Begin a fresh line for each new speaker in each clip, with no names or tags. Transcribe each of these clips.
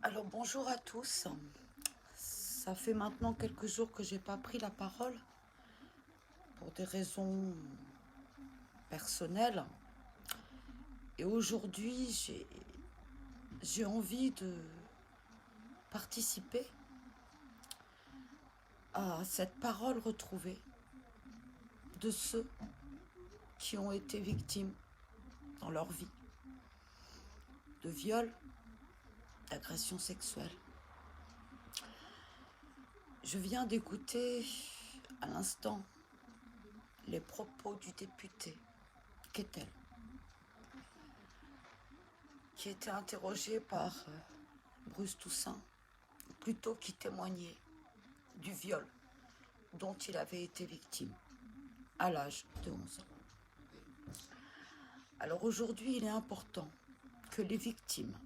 Alors bonjour à tous. Ça fait maintenant quelques jours que j'ai pas pris la parole pour des raisons personnelles. Et aujourd'hui, j'ai envie de participer à cette parole retrouvée de ceux qui ont été victimes dans leur vie de viol, d'agression sexuelle. Je viens d'écouter à l'instant les propos du député Kettel, qui était interrogé par Bruce Toussaint, plutôt qui témoignait du viol dont il avait été victime à l'âge de 11 ans. Alors aujourd'hui, il est important que les victimes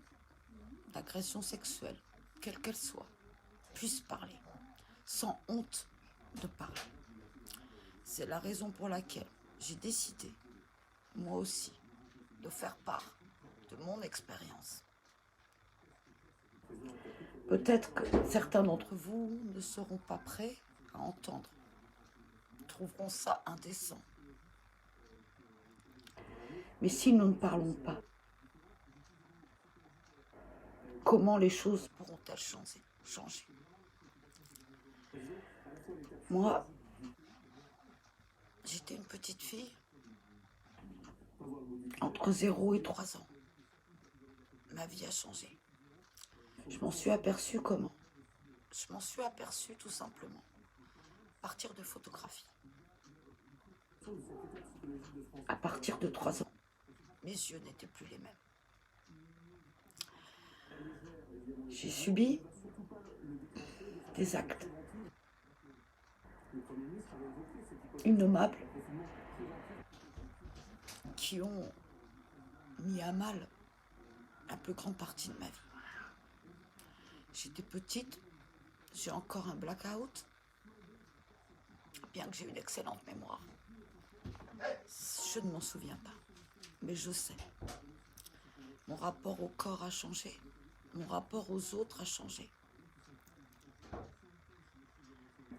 d'agressions sexuelles, quelles qu'elles soient, puissent parler, sans honte de parler. C'est la raison pour laquelle j'ai décidé, moi aussi, de faire part de mon expérience. Peut-être que certains d'entre vous ne seront pas prêts à entendre, trouveront ça indécent. Mais si nous ne parlons pas, comment les choses pourront-elles changer? Moi, j'étais une petite fille, entre 0 et 3 ans. Ma vie a changé. Je m'en suis aperçue comment? Je m'en suis aperçue tout simplement à partir de photographies. À partir de 3 ans, mes yeux n'étaient plus les mêmes. J'ai subi des actes innommables qui ont mis à mal la plus grande partie de ma vie. J'étais petite, j'ai encore un blackout, bien que j'ai une excellente mémoire. Je ne m'en souviens pas, mais je sais. Mon rapport au corps a changé, mon rapport aux autres a changé.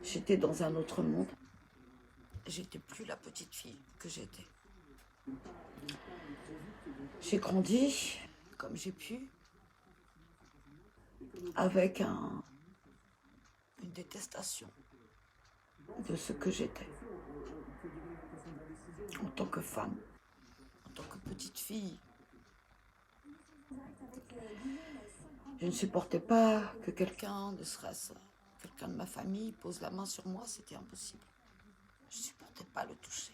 J'étais dans un autre monde. J'étais plus la petite fille que j'étais. J'ai grandi comme j'ai pu, avec une détestation de ce que j'étais. En tant que femme, en tant que petite fille, je ne supportais pas que quelqu'un, ne serait-ce quelqu'un de ma famille, pose la main sur moi, c'était impossible. Je ne supportais pas le toucher.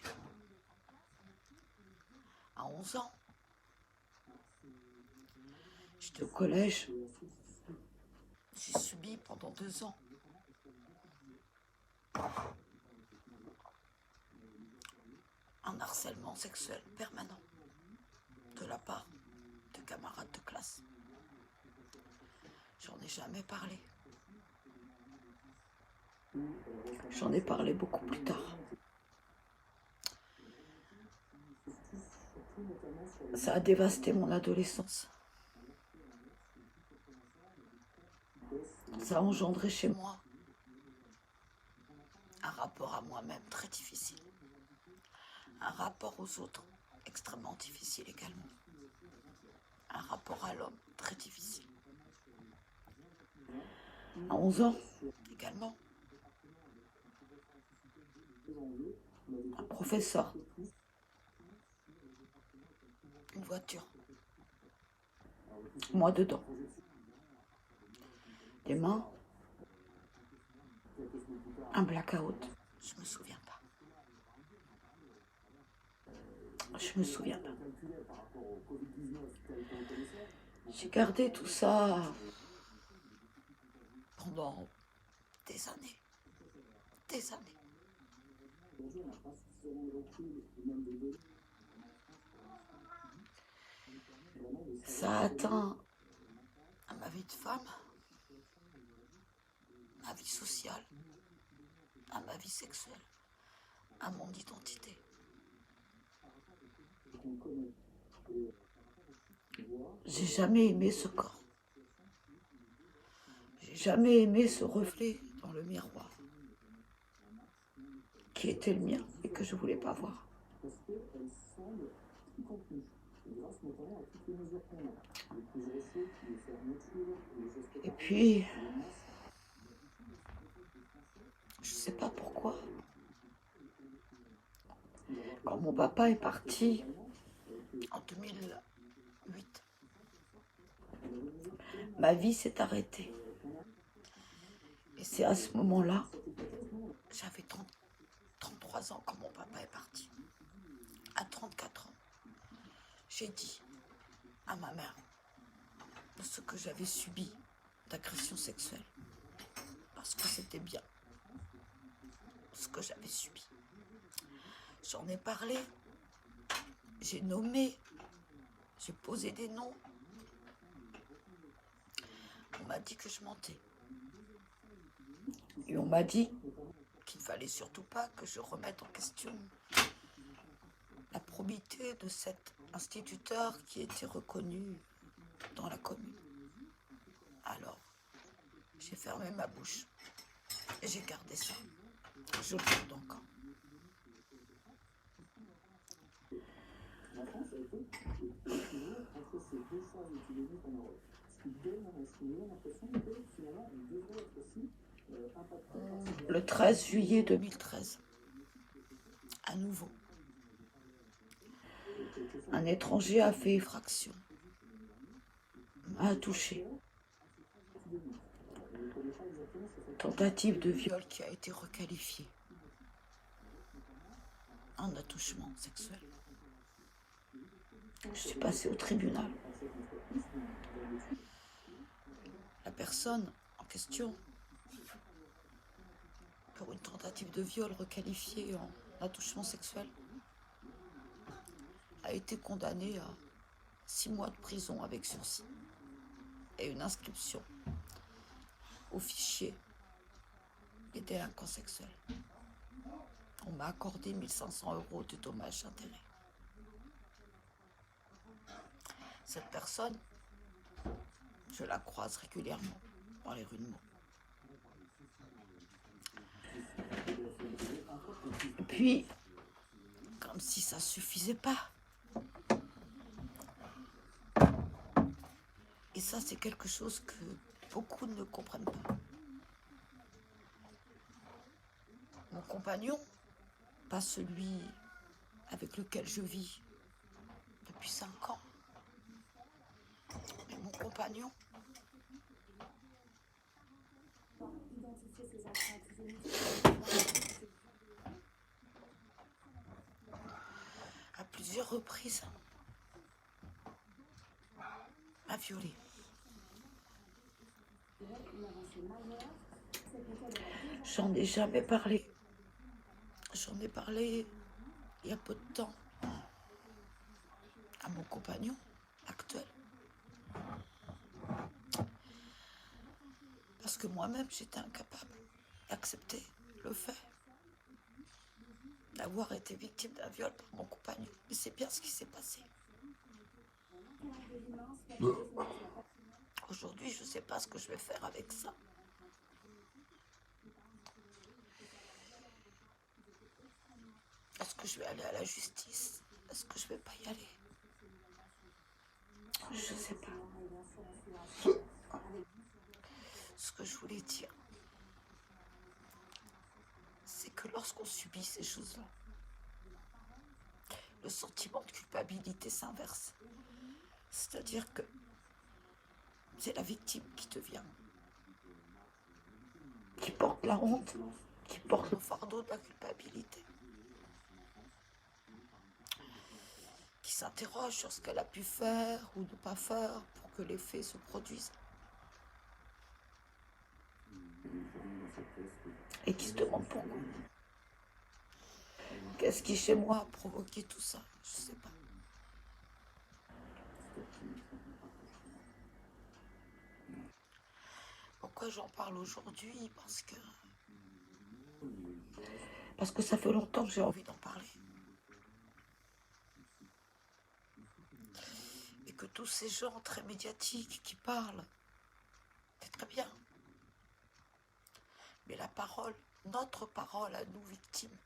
À 11 ans, j'étais au collège. J'ai subi pendant 2 ans un harcèlement sexuel permanent de la part de camarades de classe. J'en ai jamais parlé. J'en ai parlé beaucoup plus tard. Ça a dévasté mon adolescence. Ça a engendré chez moi un rapport à moi-même très difficile. Un rapport aux autres extrêmement difficile également. Un rapport à l'homme très difficile. À 11 ans également, un professeur, une voiture, moi dedans, des mains, un blackout. Je me souviens pas. Je me souviens pas. J'ai gardé tout ça pendant des années. Des années. Ça a atteint à ma vie de femme, ma vie sociale, à ma vie sexuelle, à mon identité. J'ai jamais aimé ce corps. jamais aimé ce reflet dans le miroir, qui était le mien et que je ne voulais pas voir. Et puis, je ne sais pas pourquoi, quand mon papa est parti en 2008, ma vie s'est arrêtée. Et c'est à ce moment-là, j'avais 33 ans quand mon papa est parti. À 34 ans, j'ai dit à ma mère de ce que j'avais subi d'agression sexuelle. Parce que c'était bien ce que j'avais subi. J'en ai parlé, j'ai nommé, j'ai posé des noms. On m'a dit que je mentais. Et on m'a dit qu'il ne fallait surtout pas que je remette en question la probité de cet instituteur qui était reconnu dans la commune. Alors, j'ai fermé ma bouche et j'ai gardé ça. Je le garde encore. Le 13 juillet 2013, à nouveau, un étranger a fait effraction, m'a touché. Tentative de viol qui a été requalifiée en attouchement sexuel. Je suis passée au tribunal. La personne en question, pour une tentative de viol requalifiée en attouchement sexuel, a été condamnée à 6 mois de prison avec sursis et une inscription au fichier des délinquants sexuels. On m'a accordé 1 500 € de dommages-intérêts. Cette personne, je la croise régulièrement dans les rues de Meaux. Et puis, comme si ça ne suffisait pas. Et ça, c'est quelque chose que beaucoup ne comprennent pas. Mon compagnon, pas celui avec lequel je vis depuis 5 ans, mais mon compagnon, à plusieurs reprises, m'a violée. J'en ai jamais parlé. J'en ai parlé il y a peu de temps à mon compagnon actuel. Parce que moi-même, j'étais incapable d'accepter le fait d'avoir été victime d'un viol par mon compagnon. Mais c'est bien ce qui s'est passé. Aujourd'hui, je ne sais pas ce que je vais faire avec ça. Est-ce que je vais aller à la justice? Est-ce que je ne vais pas y aller? Je ne sais pas. Ce que je voulais dire, c'est que lorsqu'on subit ces choses-là, le sentiment de culpabilité s'inverse. C'est-à-dire que c'est la victime qui devient, qui porte la honte, qui porte le fardeau de la culpabilité, qui s'interroge sur ce qu'elle a pu faire ou ne pas faire pour que les faits se produisent. Et qui se demande pourquoi. Qu'est-ce qui, chez moi, a provoqué tout ça? Je ne sais pas. Pourquoi j'en parle aujourd'hui? Parce que ça fait longtemps que j'ai envie d'en parler. Et que tous ces gens très médiatiques qui parlent, c'est très bien. Mais la parole, notre parole à nous victimes,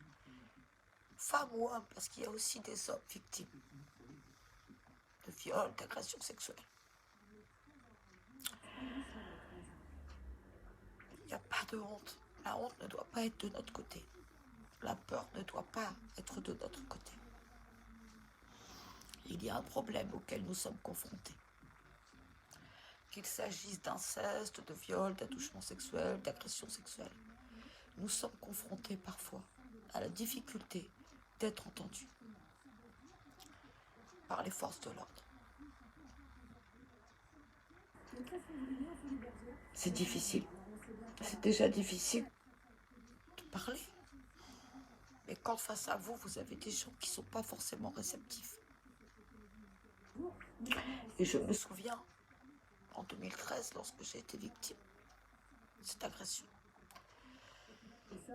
femmes ou hommes, parce qu'il y a aussi des hommes victimes de viol, d'agression sexuelle. Il n'y a pas de honte. La honte ne doit pas être de notre côté. La peur ne doit pas être de notre côté. Il y a un problème auquel nous sommes confrontés. Qu'il s'agisse d'inceste, de viol, d'attouchement sexuel, d'agression sexuelle. Nous sommes confrontés parfois à la difficulté d'être entendus par les forces de l'ordre. C'est difficile. C'est déjà difficile de parler. Mais quand face à vous, vous avez des gens qui ne sont pas forcément réceptifs. Et je me souviens, en 2013, lorsque j'ai été victime de cette agression,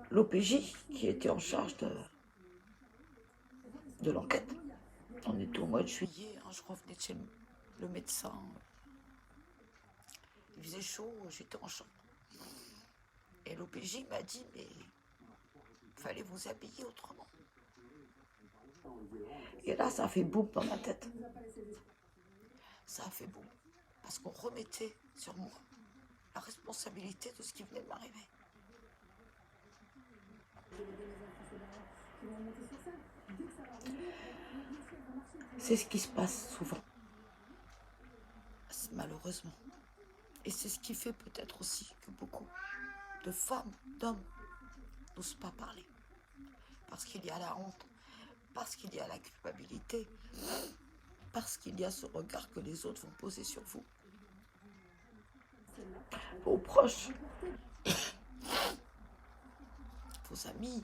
l'OPJ, qui était en charge de l'enquête, on était au mois de juillet, je revenais de chez le médecin, il faisait chaud, j'étais en chambre. Et l'OPJ m'a dit, mais il fallait vous habiller autrement. Et là, ça a fait boum dans ma tête. Ça a fait boum. Parce qu'on remettait sur moi la responsabilité de ce qui venait de m'arriver. C'est ce qui se passe souvent, malheureusement. Et c'est ce qui fait peut-être aussi que beaucoup de femmes, d'hommes n'osent pas parler. Parce qu'il y a la honte, parce qu'il y a la culpabilité, parce qu'il y a ce regard que les autres vont poser sur vous. Vos proches, vos amis,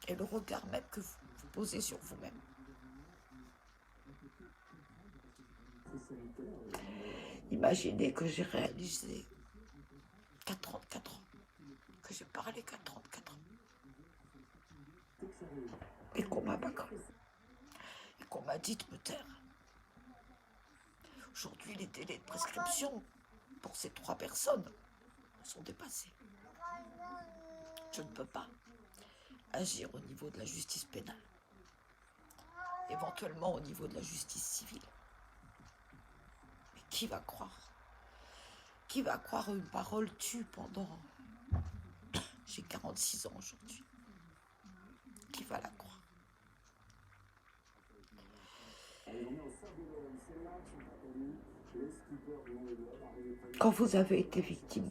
et le regard même que vous posez sur vous-même. Imaginez que j'ai réalisé qu'à 34 ans, que j'ai parlé qu'à 34 ans, et qu'on m'a pas cru, et qu'on m'a dit de me taire. Aujourd'hui, les délais de prescription pour ces 3 personnes sont dépassés. Je ne peux pas agir au niveau de la justice pénale, éventuellement au niveau de la justice civile. Mais qui va croire? Qui va croire une parole tue pendant... J'ai 46 ans aujourd'hui. Qui va la croire? Quand vous avez été victime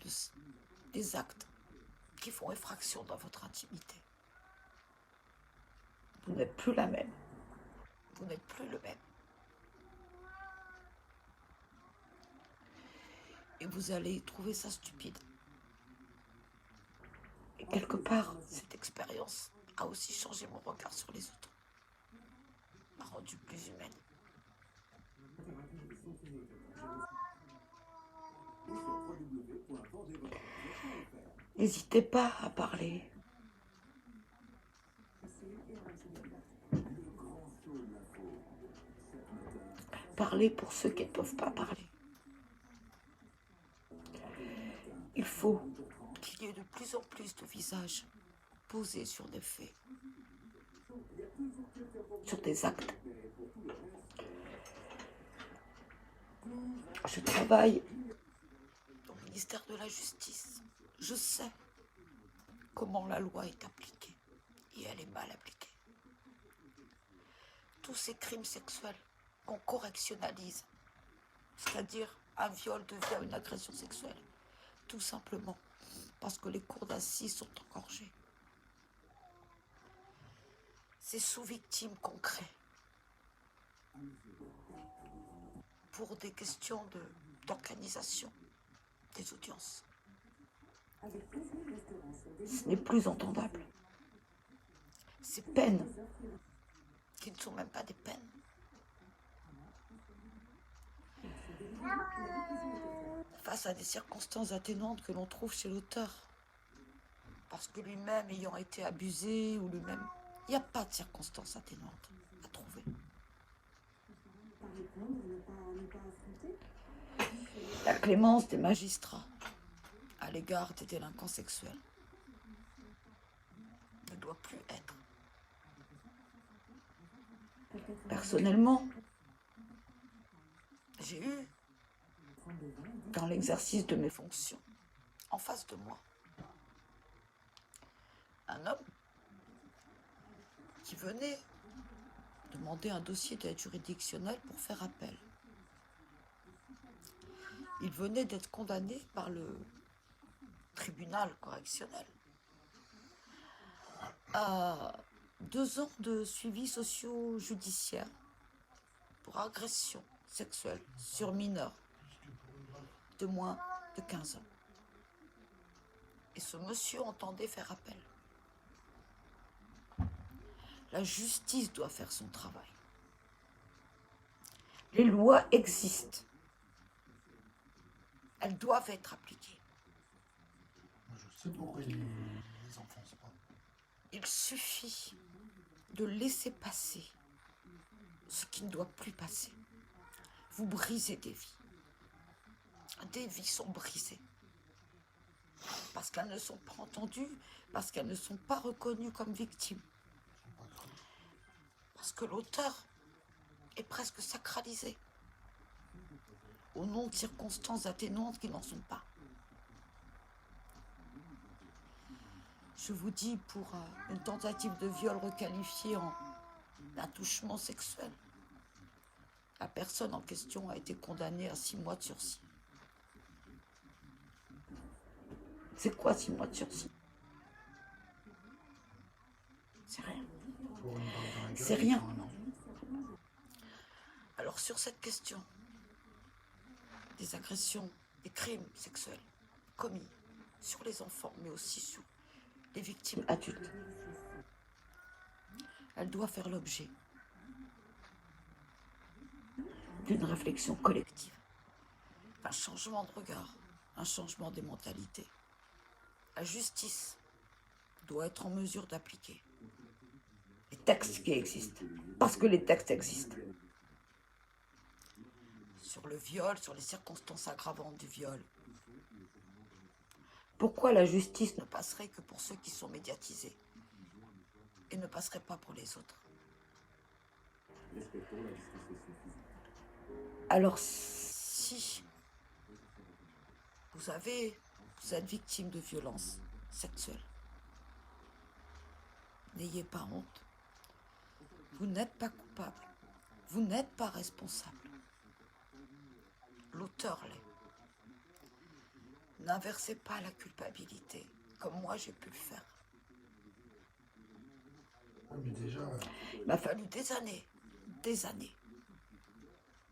des actes qui font effraction dans votre intimité, vous n'êtes plus la même. Vous n'êtes plus le même. Et vous allez trouver ça stupide. Et quelque part, cette expérience a aussi changé mon regard sur les autres, m'a rendue plus humaine. N'hésitez pas à parler. Parlez pour ceux qui ne peuvent pas parler. Il faut qu'il y ait de plus en plus de visages posés sur des faits, sur des actes. Je travaille au ministère de la Justice. Je sais comment la loi est appliquée et elle est mal appliquée. Tous ces crimes sexuels qu'on correctionnalise, c'est-à-dire un viol devient une agression sexuelle, tout simplement parce que les cours d'assises sont engorgées. C'est sous-victimes qu'on crée pour des questions d'organisation des audiences. Ce n'est plus entendable. Ces peines, qui ne sont même pas des peines, face à des circonstances atténuantes que l'on trouve chez l'auteur, parce que lui-même ayant été abusé ou lui-même, il n'y a pas de circonstances atténuantes à trouver. La clémence des magistrats, à l'égard des délinquants sexuels ne doit plus être. Personnellement, j'ai eu, dans l'exercice de mes fonctions, en face de moi, un homme qui venait demander un dossier d'aide juridictionnelle pour faire appel. Il venait d'être condamné par le tribunal correctionnel à 2 ans de suivi socio-judiciaire pour agression sexuelle sur mineurs de moins de 15 ans. Et ce monsieur entendait faire appel. La justice doit faire son travail. Les lois existent. Elles doivent être appliquées.
Je sais pourquoi les enfoncent pas.
Il suffit de laisser passer ce qui ne doit plus passer. Vous brisez des vies. Des vies sont brisées. Parce qu'elles ne sont pas entendues, parce qu'elles ne sont pas reconnues comme victimes. Parce que l'auteur est presque sacralisé au nom de circonstances atténuantes qui n'en sont pas. Je vous dis, pour une tentative de viol requalifiée en attouchement sexuel, la personne en question a été condamnée à 6 mois de sursis. C'est quoi 6 mois de sursis? C'est rien. C'est rien. Alors sur cette question des agressions, des crimes sexuels commis sur les enfants, mais aussi sur les victimes adultes, elle doit faire l'objet d'une réflexion collective, un changement de regard, un changement des mentalités. La justice doit être en mesure d'appliquer les textes qui existent, parce que les textes existent. Sur le viol, sur les circonstances aggravantes du viol. Pourquoi la justice ne passerait que pour ceux qui sont médiatisés et ne passerait pas pour les autres? Alors, si vous êtes victime de violences sexuelles, n'ayez pas honte. Vous n'êtes pas coupable. Vous n'êtes pas responsable. L'auteur l'est. N'inversez pas la culpabilité, comme moi j'ai pu le faire.
Mais déjà,
Il m'a fallu des années,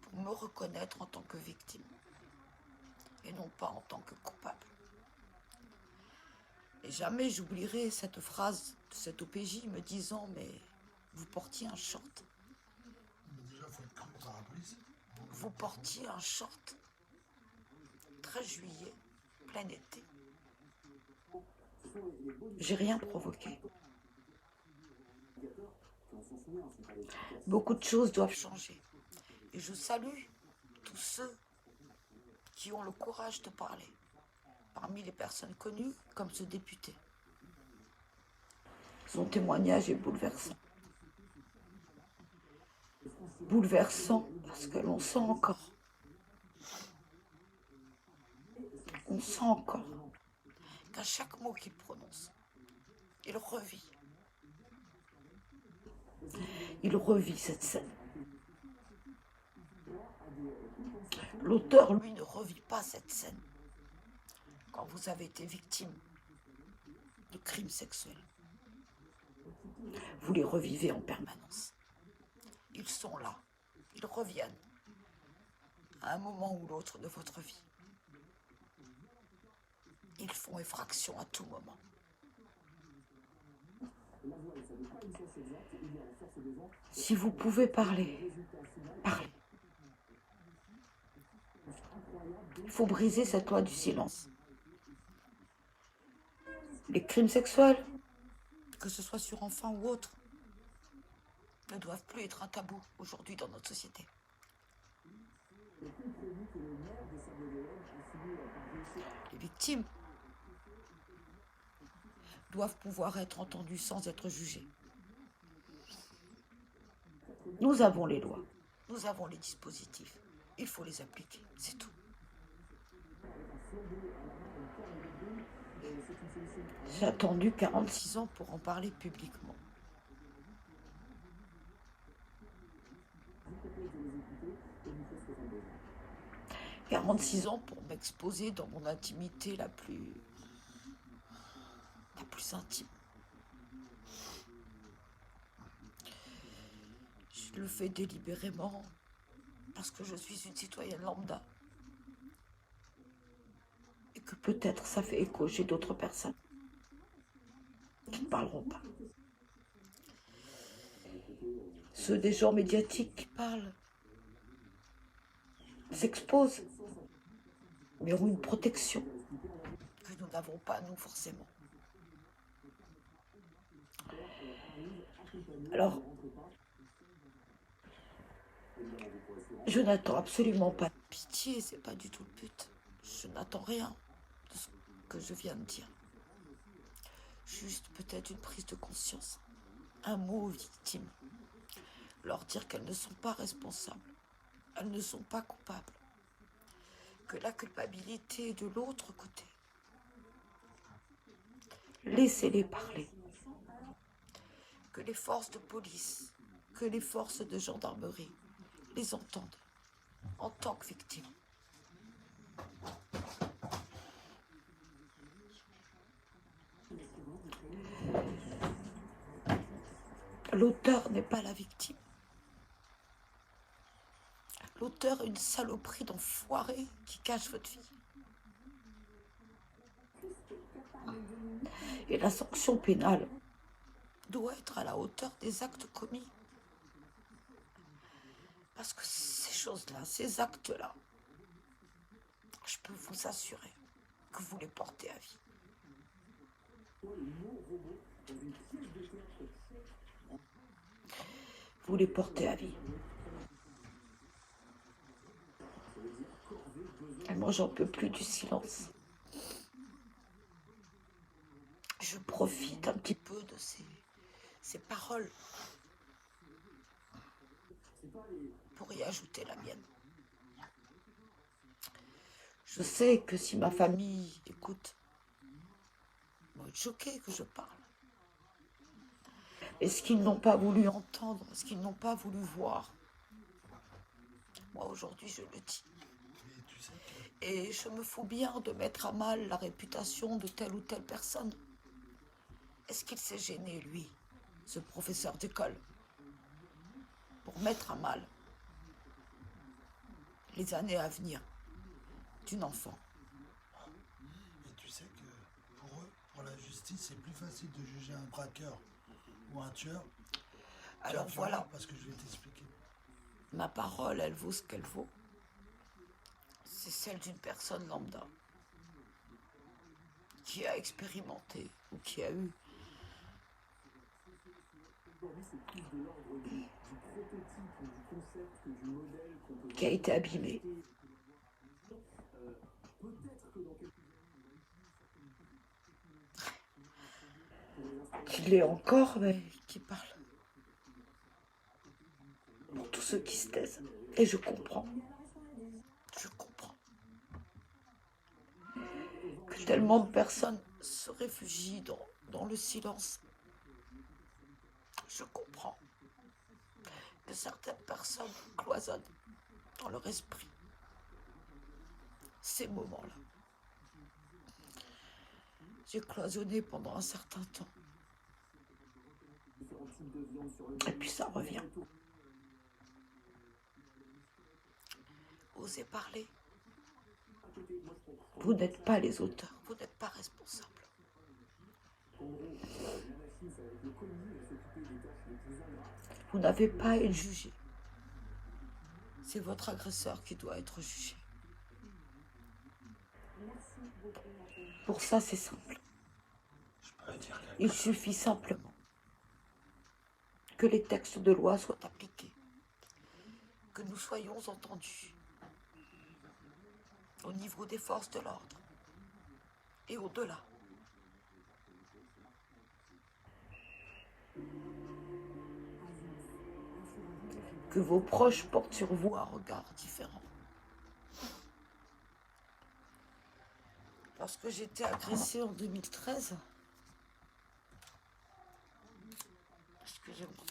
pour me reconnaître en tant que victime, et non pas en tant que coupable. Et jamais j'oublierai cette phrase de cet OPJ me disant « Mais vous portiez un short.
déjà, faut être cramé par la police.
Vous portiez un short. 13 juillet, plein été. J'ai rien provoqué. Beaucoup de choses doivent changer. Et je salue tous ceux qui ont le courage de parler. Parmi les personnes connues, comme ce député. Son témoignage est bouleversant. Bouleversant parce que l'on sent encore. On sent encore qu'à chaque mot qu'il prononce, il revit. Il revit cette scène. L'auteur, lui, ne revit pas cette scène. Quand vous avez été victime de crimes sexuels, vous les revivez en permanence. Ils sont là. Ils reviennent à un moment ou l'autre de votre vie. Ils font effraction à tout moment. Si vous pouvez parler, parlez. Il faut briser cette loi du silence. Les crimes sexuels, que ce soit sur enfants ou autres, ne doivent plus être un tabou aujourd'hui dans notre société. Les victimes doivent pouvoir être entendus sans être jugés. Nous avons les lois, nous avons les dispositifs. Il faut les appliquer, c'est tout. J'ai attendu 46 ans pour en parler publiquement. « 46 ans pour m'exposer dans mon intimité la plus intime. Je le fais délibérément parce que je suis une citoyenne lambda. Et que peut-être ça fait écho chez d'autres personnes qui ne parleront pas. Ceux des gens médiatiques qui parlent s'exposent, mais ont une protection que nous n'avons pas, nous, forcément. Alors, je n'attends absolument pas de pitié, c'est pas du tout le but. Je n'attends rien de ce que je viens de dire. Juste peut-être une prise de conscience, un mot aux victimes. Leur dire qu'elles ne sont pas responsables, elles ne sont pas coupables, que la culpabilité est de l'autre côté. Laissez-les parler. Que les forces de police, que les forces de gendarmerie les entendent en tant que victimes. L'auteur n'est pas la victime. L'auteur est une saloperie d'enfoiré qui cache votre vie. Et la sanction pénale doit être à la hauteur des actes commis. Parce que ces choses-là, ces actes-là, je peux vous assurer que vous les portez à vie. Vous les portez à vie. Et moi, j'en peux plus du silence. Je profite un petit peu de ces paroles pour y ajouter la mienne. Je sais que si ma famille écoute, ils vont être choqués que je parle. Et ce qu'ils n'ont pas voulu entendre, ce qu'ils n'ont pas voulu voir, moi aujourd'hui je le dis. Et je me fous bien de mettre à mal la réputation de telle ou telle personne. Est-ce qu'il s'est gêné, lui, ce professeur d'école, pour mettre à mal les années à venir d'une enfant?
Et tu sais que pour eux, pour la justice, c'est plus facile de juger un braqueur ou un tueur.
Alors voilà.
Parce que je vais t'expliquer.
Ma parole, elle vaut ce qu'elle vaut. C'est celle d'une personne lambda qui a expérimenté ou qui a eu qui a été abîmé. Qui l'est encore, mais qui parle. Pour tous ceux qui se taisent. Et je comprends. Je comprends. Que tellement de personnes se réfugient dans le silence. Je comprends. Que certaines personnes cloisonnent dans leur esprit ces moments-là. J'ai cloisonné pendant un certain temps. Et puis ça revient. Osez parler. Vous n'êtes pas les auteurs, vous n'êtes pas responsables. Vous n'avez pas à être jugé. C'est votre agresseur qui doit être jugé. Pour ça, c'est simple. Il suffit simplement que les textes de loi soient appliqués, que nous soyons entendus au niveau des forces de l'ordre et au-delà. que vos proches portent sur vous un regard différent. Lorsque j'ai été agressée en 2013, excusez-moi,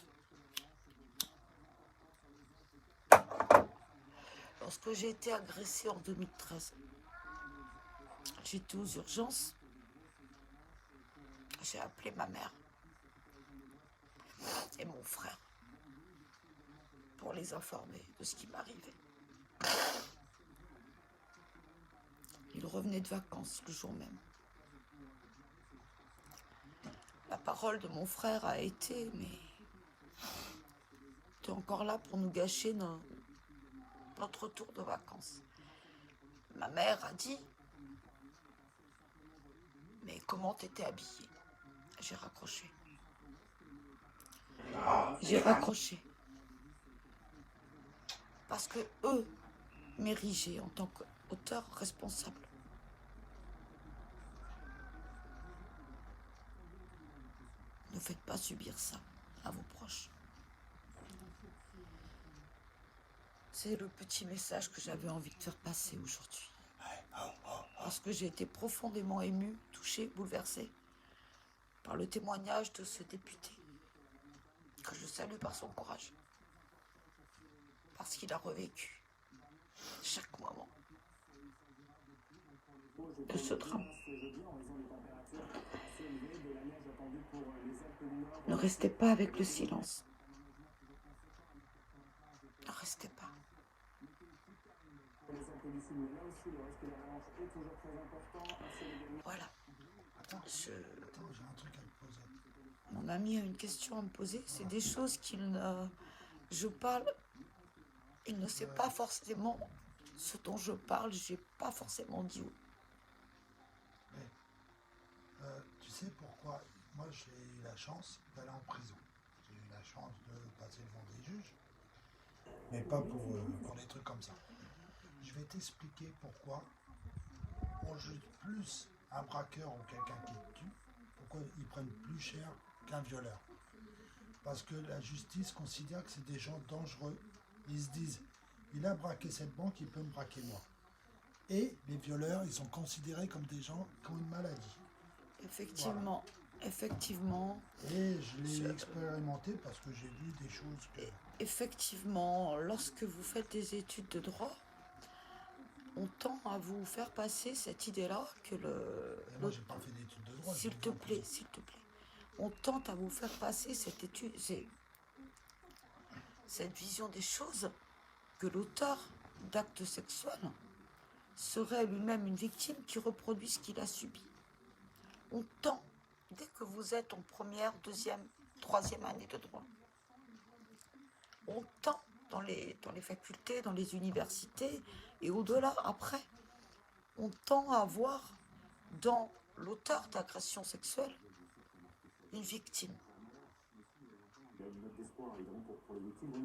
lorsque j'ai été agressée en 2013, j'étais aux urgences, j'ai appelé ma mère et mon frère pour les informer de ce qui m'arrivait. Ils revenaient de vacances le jour même. La parole de mon frère a été, mais tu es encore là pour nous gâcher notre retour de vacances. Ma mère a dit, mais comment t'étais habillée? J'ai raccroché. J'ai raccroché. Parce que eux m'érigeaient en tant qu'auteur responsable. Ne faites pas subir ça à vos proches. C'est le petit message que j'avais envie de faire passer aujourd'hui. Parce que j'ai été profondément émue, touchée, bouleversée par le témoignage de ce député, que je salue par son courage. Parce qu'il a revécu chaque moment de ce drame. Ne restez pas avec le silence. Ne restez pas. Voilà.
Attends, j'ai un truc à te poser.
Mon ami a une question à me poser. C'est des choses je parle. Il ne sait pas forcément ce dont je parle. J'ai pas forcément dit où.
Mais, tu sais pourquoi moi j'ai eu la chance d'aller en prison. J'ai eu la chance de passer devant des juges, mais pas pour des trucs comme ça. Je vais t'expliquer pourquoi on juge plus un braqueur ou quelqu'un qui tue, pourquoi ils prennent plus cher qu'un violeur. Parce que la justice considère que c'est des gens dangereux. Ils se disent, il a braqué cette banque, il peut me braquer moi. Et les violeurs, ils sont considérés comme des gens qui ont une maladie.
Effectivement, voilà. Effectivement.
Et je l'ai expérimenté parce que j'ai vu des choses que...
Effectivement, lorsque vous faites des études de droit, on tend à vous faire passer cette idée-là que
moi, j'ai pas fait d'études de droit.
S'il te plaît. On tente à vous faire passer cette vision des choses que l'auteur d'actes sexuels serait lui-même une victime qui reproduit ce qu'il a subi. On tend, dès que vous êtes en première, deuxième, troisième année de droit, on tend dans les facultés, dans les universités et au-delà, après, on tend à voir dans l'auteur d'agression sexuelle une victime.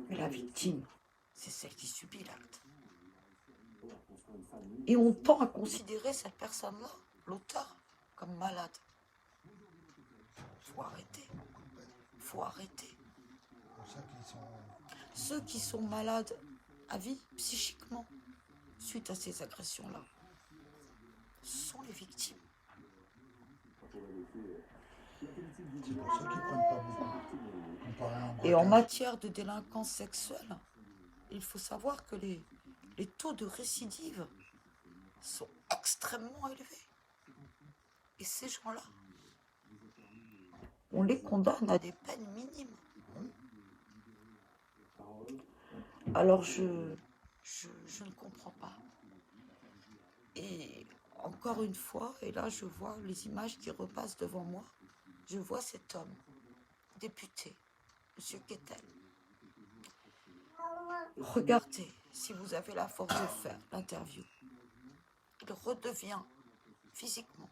Mais la victime, c'est celle qui subit l'acte. Et on tend à considérer cette personne-là, l'auteur, comme malade. Faut arrêter. Faut arrêter. Ceux qui sont malades à vie, psychiquement, suite à ces agressions-là, sont les victimes.
C'est pour ça qu'ils prennent pas beaucoup.
Et en matière de délinquance sexuelle, il faut savoir que les taux de récidive sont extrêmement élevés. Et ces gens-là, on les condamne à des peines minimes. Alors je ne comprends pas. Et encore une fois, et là je vois les images qui repassent devant moi, je vois cet homme, député, M. Kettel. Regardez, si vous avez la force de faire l'interview, il redevient physiquement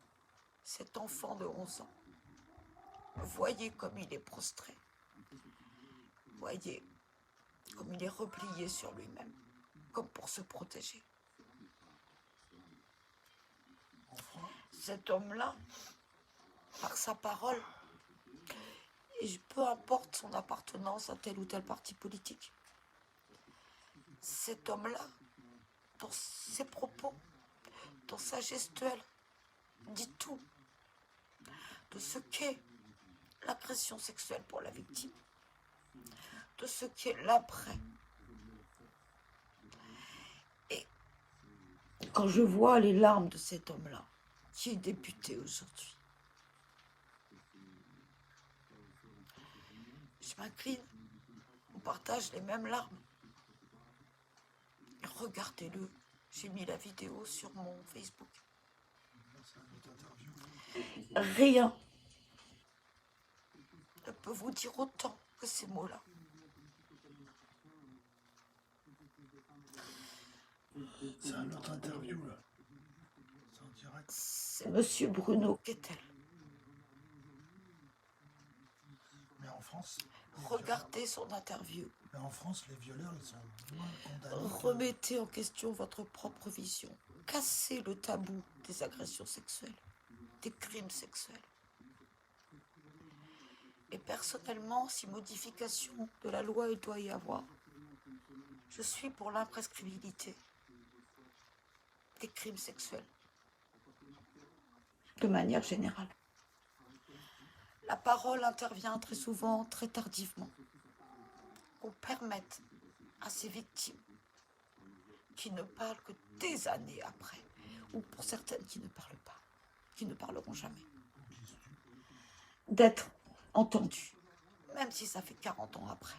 cet enfant de 11 ans. Voyez comme il est prostré. Voyez comme il est replié sur lui-même, comme pour se protéger. Cet homme-là, par sa parole, et peu importe son appartenance à tel ou tel parti politique, cet homme-là, dans ses propos, dans sa gestuelle, dit tout de ce qu'est l'agression sexuelle pour la victime, de ce qu'est l'après. Et quand je vois les larmes de cet homme-là, qui est député aujourd'hui, je m'incline, on partage les mêmes larmes. Regardez-le, j'ai mis la vidéo sur mon Facebook. Rien ne peut vous dire autant que ces mots-là.
C'est un autre interview là. C'est en direct.
C'est Monsieur Bruno Kettel.
Mais en France,
Regardez son interview.
mais en France, les violeurs, ils sont moins condamnés.
Remettez en question votre propre vision. Cassez le tabou des agressions sexuelles, des crimes sexuels. Et personnellement, si modification de la loi il doit y avoir, je suis pour l'imprescriptibilité des crimes sexuels, de manière générale. La parole intervient très souvent, très tardivement. Qu'on permette à ces victimes qui ne parlent que des années après, ou pour certaines qui ne parlent pas, qui ne parleront jamais, d'être entendues, même si ça fait 40 ans après.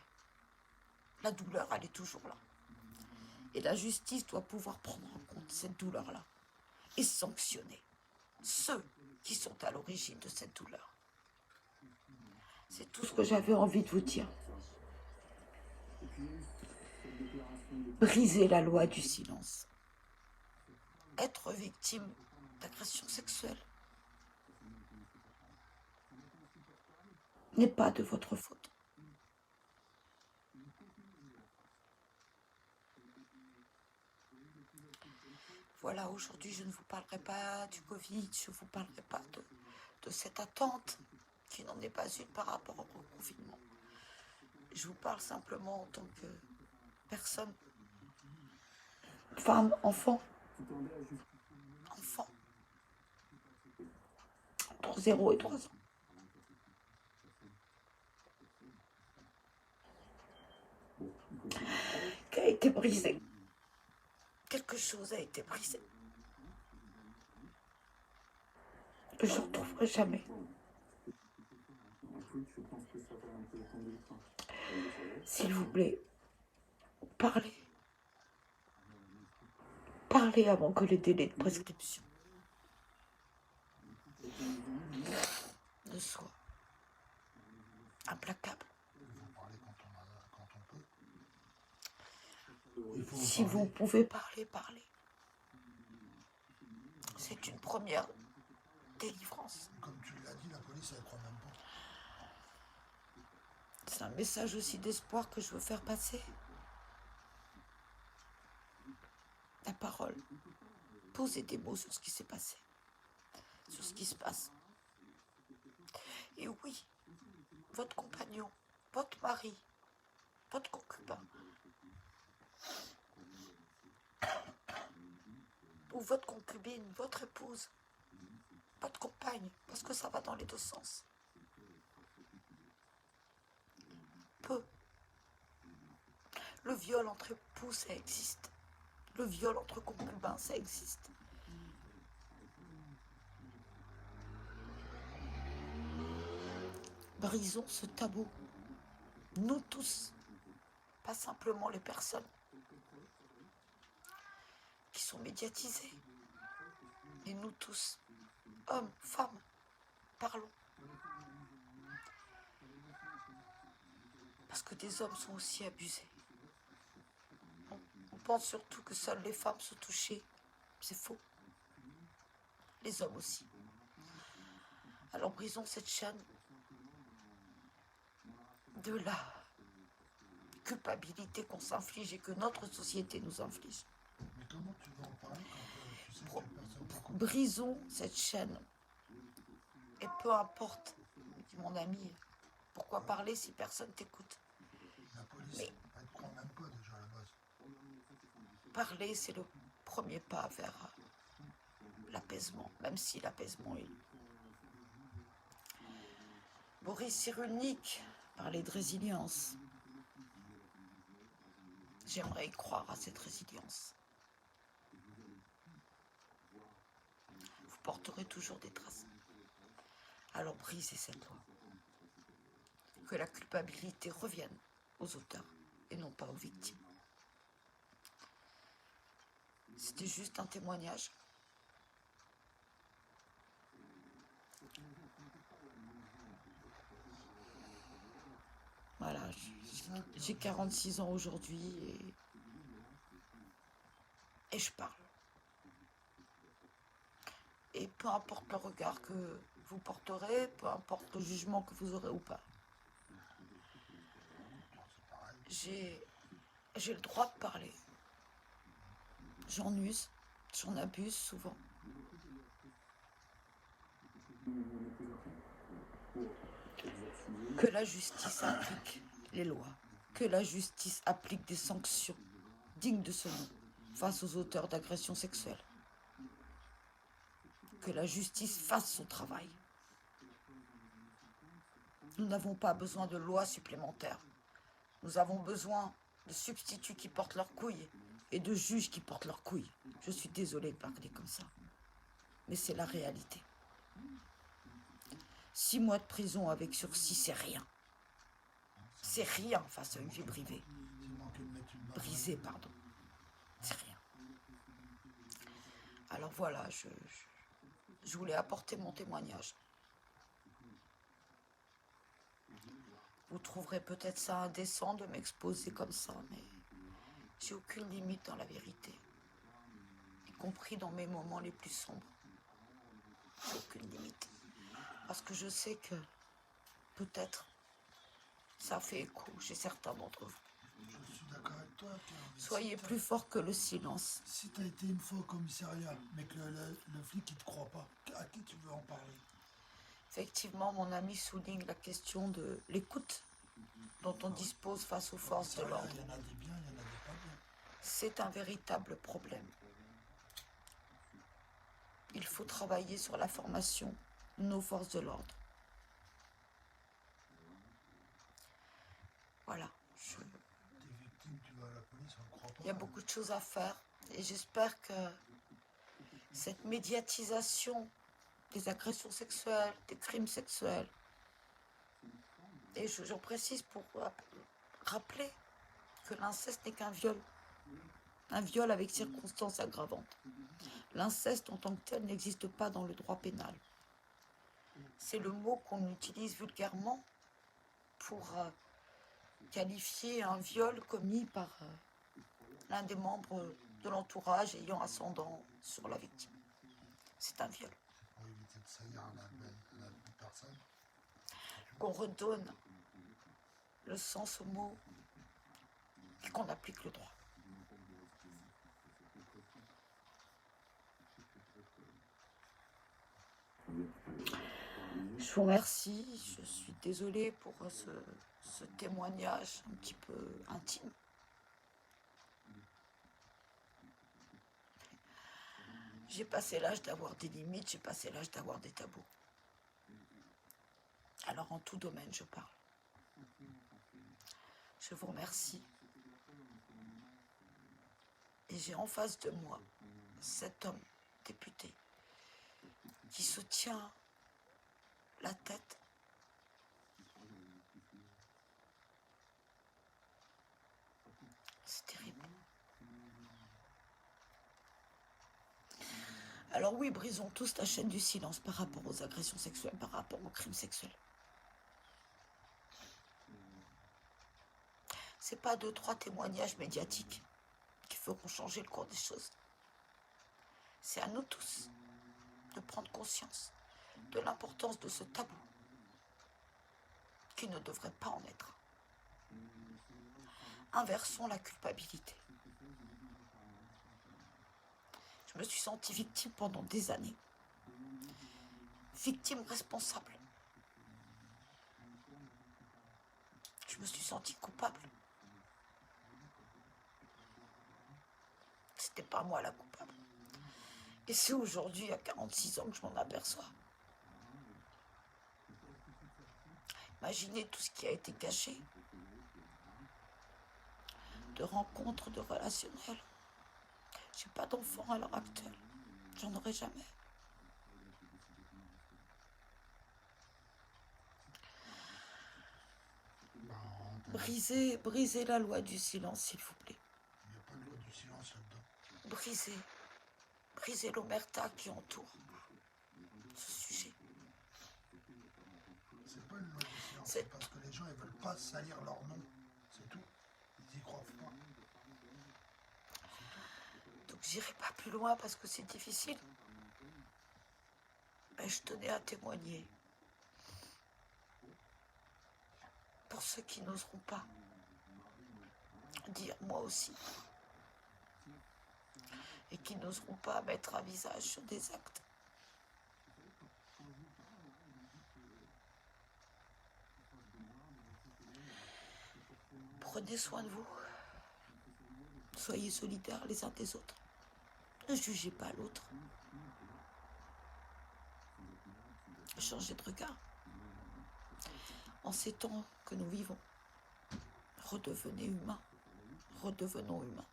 La douleur, elle est toujours là. Et la justice doit pouvoir prendre en compte cette douleur-là et sanctionner ceux qui sont à l'origine de cette douleur. C'est tout ce que j'avais envie de vous dire. Briser la loi du silence. Être victime d'agression sexuelle n'est pas de votre faute. Voilà, aujourd'hui, je ne vous parlerai pas du Covid, je ne vous parlerai pas de cette attente qui n'en est pas une par rapport au confinement. Je vous parle simplement en tant que personne, femme, enfant, entre 0 et 3 ans. Qui a été brisé. Quelque chose a été brisé. Que je ne retrouverai jamais. S'il vous plaît, parlez. Parlez avant que les délais de prescription ne soient implacables. Si vous pouvez parler, parlez. C'est une première délivrance.
Comme tu l'as dit, la police, elle croit même pas.
C'est un message aussi d'espoir que je veux faire passer. La parole. Posez des mots sur ce qui s'est passé. Sur ce qui se passe. Et oui, votre compagnon, votre mari, votre concubin, ou votre concubine, votre épouse, votre compagne, parce que ça va dans les deux sens, peut. Le viol entre époux, ça existe. Le viol entre concubins, ça existe. Brisons ce tabou. Nous tous, pas simplement les personnes qui sont médiatisées, mais nous tous, hommes, femmes, parlons. Parce que des hommes sont aussi abusés. On pense surtout que seules les femmes sont touchées. C'est faux. Les hommes aussi. Alors brisons cette chaîne de la culpabilité qu'on s'inflige et que notre société nous inflige.
Mais comment tu vas en parler quand tu sais que personne...
Brisons cette chaîne. Et peu importe, dit mon ami, pourquoi parler si personne t'écoute?
La police,
Mais
elle te croit même pas déjà à la base.
parler, c'est le premier pas vers l'apaisement, même si l'apaisement est... Boris Cyrulnik parlait de résilience. J'aimerais y croire à cette résilience. Vous porterez toujours des traces. Alors brisez cette loi. Que la culpabilité revienne aux auteurs et non pas aux victimes. C'était juste un témoignage. Voilà, j'ai 46 ans aujourd'hui et je parle. Et peu importe le regard que vous porterez, peu importe le jugement que vous aurez ou pas, j'ai le droit de parler. J'en use, j'en abuse souvent. Que la justice applique les lois, que la justice applique des sanctions dignes de ce nom face aux auteurs d'agressions sexuelles. Que la justice fasse son travail. Nous n'avons pas besoin de lois supplémentaires. Nous avons besoin de substituts qui portent leurs couilles et de juges qui portent leurs couilles. Je suis désolée de parler comme ça, mais c'est la réalité. 6 mois de prison avec sursis, c'est rien. C'est rien face à une vie privée. Brisée, pardon. C'est rien. Alors voilà, je voulais apporter mon témoignage. Vous trouverez peut-être ça indécent de m'exposer comme ça, mais j'ai aucune limite dans la vérité, y compris dans mes moments les plus sombres. J'ai aucune limite. Parce que je sais que peut-être ça fait écho chez certains d'entre vous.
Je suis d'accord avec toi, Pierre.
Soyez plus fort que le silence.
Si tu as été une fois au commissariat, mais que le flic ne te croit pas, à qui tu veux en parler?
Effectivement, mon ami souligne la question de l'écoute dont on dispose face aux forces de l'ordre.
Il y en a des biens, il y en a des pas bien.
C'est un véritable problème. Il faut travailler sur la formation de nos forces de l'ordre. Voilà.
T'es victime, tu vas à la police, on ne croit pas.
Il y a beaucoup de choses à faire et j'espère que cette médiatisation des agressions sexuelles, des crimes sexuels, et j'en précise pour rappeler que l'inceste n'est qu'un viol. Un viol avec circonstances aggravantes. L'inceste en tant que tel n'existe pas dans le droit pénal. C'est le mot qu'on utilise vulgairement pour qualifier un viol commis par l'un des membres de l'entourage ayant ascendant sur la victime. C'est un viol.
Pour éviter de saillir à la personne.
Qu'on redonne le sens au mot et qu'on applique le droit. Je vous remercie, je suis désolée pour ce témoignage un petit peu intime. J'ai passé l'âge d'avoir des limites, j'ai passé l'âge d'avoir des tabous. Alors en tout domaine, je parle. Je vous remercie. Et j'ai en face de moi cet homme député qui se tient la tête. C'est terrible. Alors oui, brisons tous la chaîne du silence par rapport aux agressions sexuelles, par rapport aux crimes sexuels. C'est pas 2-3 témoignages médiatiques qui feront changer le cours des choses. C'est à nous tous de prendre conscience de l'importance de ce tabou qui ne devrait pas en être. Inversons la culpabilité. Je me suis sentie victime pendant des années. Victime responsable. Je me suis sentie coupable. c'était pas moi la coupable. Et c'est aujourd'hui, à 46 ans, que je m'en aperçois. Imaginez tout ce qui a été caché. De rencontres, de relationnels. J'ai pas d'enfant à l'heure actuelle. J'en aurai jamais. Brisez la loi du silence, s'il vous plaît.
Il n'y a pas de loi du silence là-dedans.
Brisez l'omerta qui entoure ce sujet.
C'est pas une loi du silence, c'est parce que les gens ils veulent pas salir leur nom. C'est tout. Ils y croient pas.
Donc j'irai pas plus loin parce que c'est difficile. Mais je tenais à témoigner. Pour ceux qui n'oseront pas dire moi aussi. Et qui n'oseront pas mettre un visage sur des actes. Prenez soin de vous. Soyez solidaires les uns des autres. Ne jugez pas l'autre. Changez de regard. En ces temps que nous vivons, redevenez humains. Redevenons humains.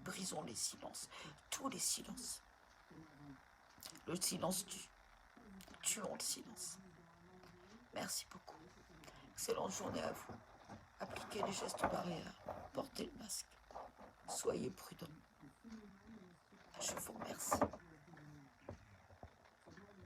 Brisons les silences, tous les silences. Le silence tue. Tuons le silence. Merci beaucoup. Excellente journée à vous. Appliquez les gestes barrières. Portez le masque. Soyez prudents. Je vous remercie.